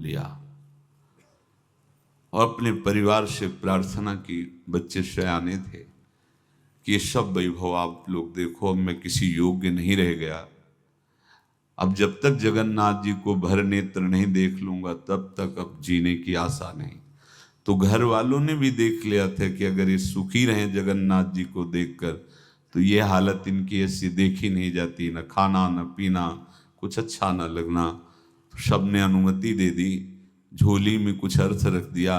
लिया और अपने परिवार से प्रार्थना की, बच्चे सयाने थे, कि ये सब वैभव आप लोग देखो, अब मैं किसी योग्य नहीं रह गया। अब जब तक जगन्नाथ जी को भर नेत्र नहीं देख लूंगा तब तक अब जीने की आशा नहीं। तो घर वालों ने भी देख लिया था कि अगर ये सुखी रहे जगन्नाथ जी को देखकर तो ये हालत इनकी ऐसी देखी नहीं जाती, न खाना न पीना, कुछ अच्छा न लगना। तो सब ने अनुमति दे दी, झोली में कुछ अर्थ रख दिया,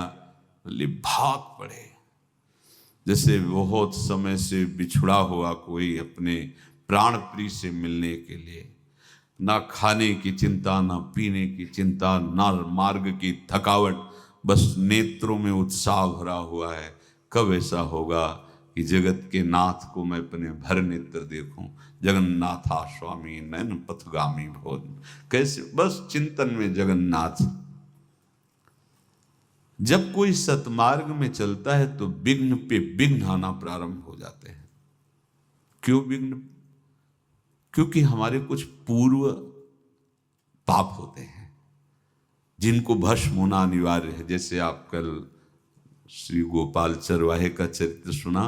बोले भाग पड़े, जैसे बहुत समय से बिछुड़ा हुआ कोई अपने प्राण प्रिय से मिलने के लिए। ना खाने की चिंता, ना पीने की चिंता, ना मार्ग की थकावट, बस नेत्रों में उत्साह भरा हुआ है। कब ऐसा होगा कि जगत के नाथ को मैं अपने भर नेत्र देखूं। जगन्नाथा स्वामी नैन पथगामी भोन, कैसे बस चिंतन में जगन्नाथ। जब कोई सतमार्ग में चलता है तो विघ्न पे विघ्न आना प्रारंभ हो जाते हैं। क्यों विघ्न? क्योंकि हमारे कुछ पूर्व पाप होते हैं जिनको भस्म होना अनिवार्य है। जैसे आप कल श्री गोपाल चरवाहे का चरित्र सुना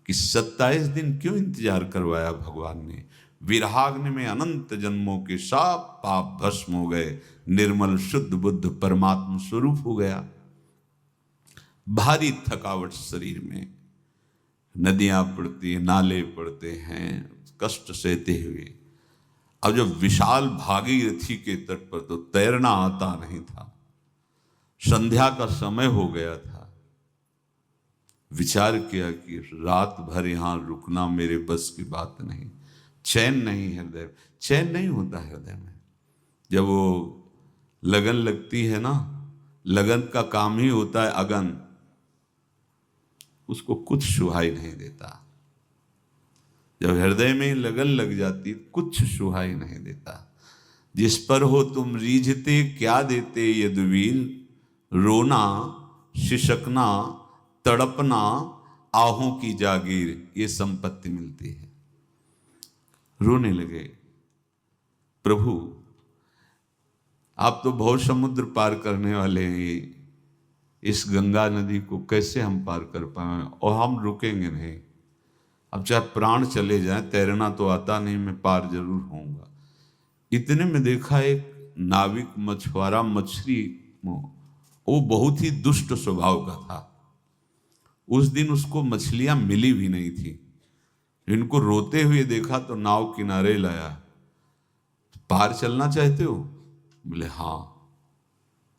कि 27 दिन क्यों इंतजार करवाया भगवान ने। विरहाग्नि में अनंत जन्मों के सब पाप भस्म हो गए, निर्मल शुद्ध बुद्ध परमात्मा स्वरूप हो गया। भारी थकावट शरीर में, नदियां पड़ती, नाले पड़ते हैं, कष्ट सहते हुए। अब जब विशाल भागीरथी के तट पर तो तैरना आता नहीं था, संध्या का समय हो गया था। विचार किया कि रात भर यहां रुकना मेरे बस की बात नहीं। चैन नहीं हृदय, चैन नहीं होता हृदय में। जब वो लगन लगती है ना, लगन का काम ही होता है अगन, उसको कुछ सुहाई नहीं देता। जब हृदय में लगन लग जाती कुछ सुहाई नहीं देता। जिस पर हो तुम रीझते क्या देते यदुवीर, रोना शिशकना तड़पना आहों की जागीर, ये संपत्ति मिलती है। रोने लगे, प्रभु आप तो बहुत समुद्र पार करने वाले हैं, इस गंगा नदी को कैसे हम पार कर पाए, और हम रुकेंगे नहीं। अब चाहे प्राण चले जाए, तैरना तो आता नहीं, मैं पार जरूर होऊंगा। इतने में देखा एक नाविक मछुआरा मछली, वो बहुत ही दुष्ट स्वभाव का था। उस दिन उसको मछलियां मिली भी नहीं थी। इनको रोते हुए देखा तो नाव किनारे लाया। पार चलना चाहते हो? बोले हाँ।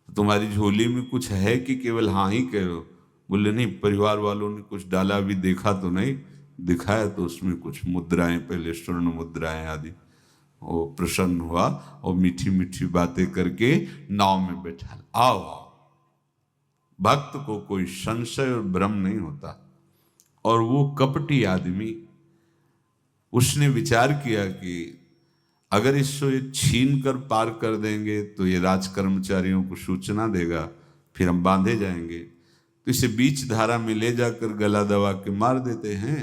तुम्हारी झोली में कुछ है कि केवल हाँ ही कह रहे हो? बोले नहीं, परिवार वालों ने कुछ डाला, भी देखा तो नहीं। दिखाया तो उसमें कुछ मुद्राएं, पहले स्वर्ण मुद्राएं आदि। वो प्रसन्न हुआ और मीठी मीठी बातें करके नाव में बैठा। आओ आओ। भक्त को कोई संशय और भ्रम नहीं होता। और वो कपटी आदमी, उसने विचार किया कि अगर इसको ये छीन कर पार कर देंगे तो ये राज कर्मचारियों को सूचना देगा, फिर हम बांधे जाएंगे। तो इसे बीच धारा में ले जाकर गला दबा के मार देते हैं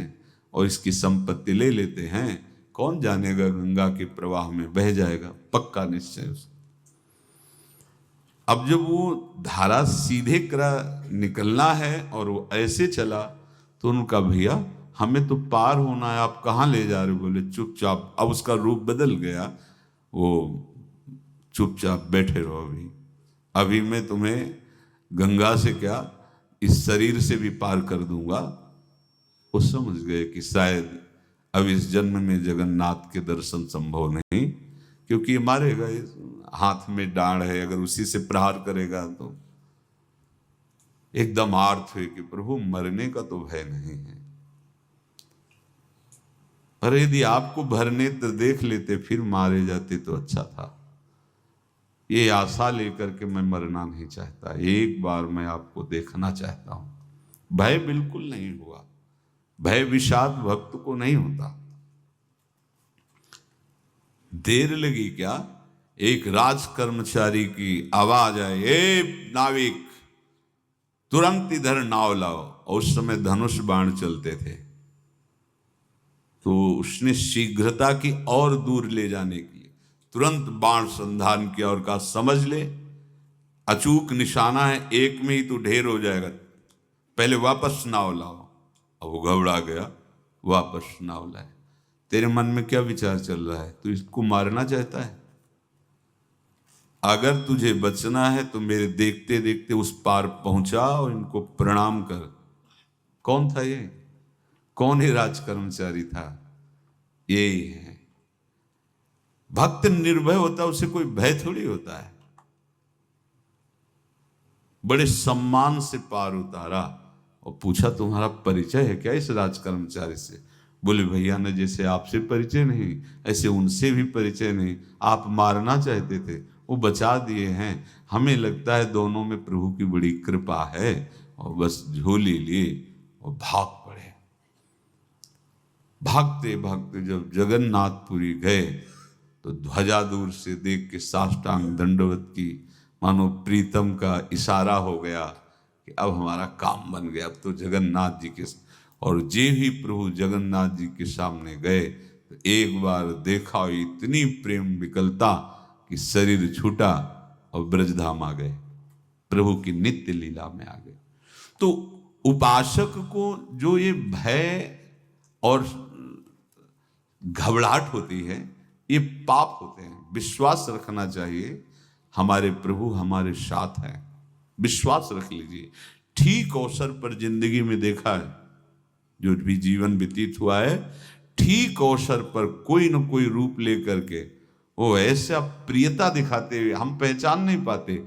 और इसकी संपत्ति ले लेते हैं। कौन जानेगा, गंगा के प्रवाह में बह जाएगा, पक्का निश्चय उसे। अब जब वो धारा सीधे करा निकलना है और वो ऐसे चला तो उनका भैया हमें तो पार होना है, आप कहाँ ले जा रहे हो? बोले चुपचाप। अब उसका रूप बदल गया, वो चुपचाप बैठे रहो, अभी मैं तुम्हें गंगा से क्या इस शरीर से भी पार कर दूंगा। वो समझ गए कि शायद अब इस जन्म में जगन्नाथ के दर्शन संभव नहीं, क्योंकि मारेगा, हाथ में डांड है, अगर उसी से प्रहार करेगा तो। एकदम आर्थ हुए कि प्रभु मरने का तो भय नहीं है, पर यदि आपको भर नेत्र देख लेते फिर मारे जाते तो अच्छा था। ये आशा लेकर के मैं मरना नहीं चाहता, एक बार मैं आपको देखना चाहता हूं। भय बिल्कुल नहीं हुआ। भय विषाद भक्त को नहीं होता। देर लगी क्या, एक राज कर्मचारी की आवाज आई, ए नाविक तुरंत इधर नाव लाओ। और उस समय धनुष बाण चलते थे, तो उसने शीघ्रता की और दूर ले जाने के लिए तुरंत बाण संधान किया और कहा समझ ले अचूक निशाना है, एक में ही तो ढेर हो जाएगा, पहले वापस नाव लाओ। अब वो घबरा गया, वापस नाव लाए। तेरे मन में क्या विचार चल रहा है? तू इसको मारना चाहता है? अगर तुझे बचना है तो मेरे देखते देखते उस पार पहुंचा और इनको प्रणाम कर। कौन था ये? कौन ही राज कर्मचारी था? ये है भक्त। निर्भय होता है, उसे कोई भय थोड़ी होता है। बड़े सम्मान से पार उतारा और पूछा तुम्हारा परिचय है क्या इस राज कर्मचारी से? बोले भैया ने जैसे आपसे परिचय नहीं, ऐसे उनसे भी परिचय नहीं। आप मारना चाहते थे, वो बचा दिए हैं। हमें लगता है दोनों में प्रभु की बड़ी कृपा है। और बस झोली लिए और भाग पड़े। भागते भागते जब जगन्नाथपुरी गए तो ध्वजा दूर से देख के साष्टांग दंडवत की, मानो प्रीतम का इशारा हो गया कि अब हमारा काम बन गया। अब तो जगन्नाथ जी के, और जे ही प्रभु जगन्नाथ जी के सामने गए तो एक बार देखा, इतनी प्रेम विकलता कि शरीर छूटा और ब्रजधाम आ गए, प्रभु की नित्य लीला में आ गए। तो उपासक को जो ये भय और घबराहट होती है, ये पाप होते हैं। विश्वास रखना चाहिए, हमारे प्रभु हमारे साथ हैं। विश्वास रख लीजिए। ठीक अवसर पर जिंदगी में देखा है, जो भी जीवन व्यतीत हुआ है, ठीक अवसर पर कोई न कोई रूप लेकर के वो ऐसा प्रियता दिखाते हुए हम पहचान नहीं पाते।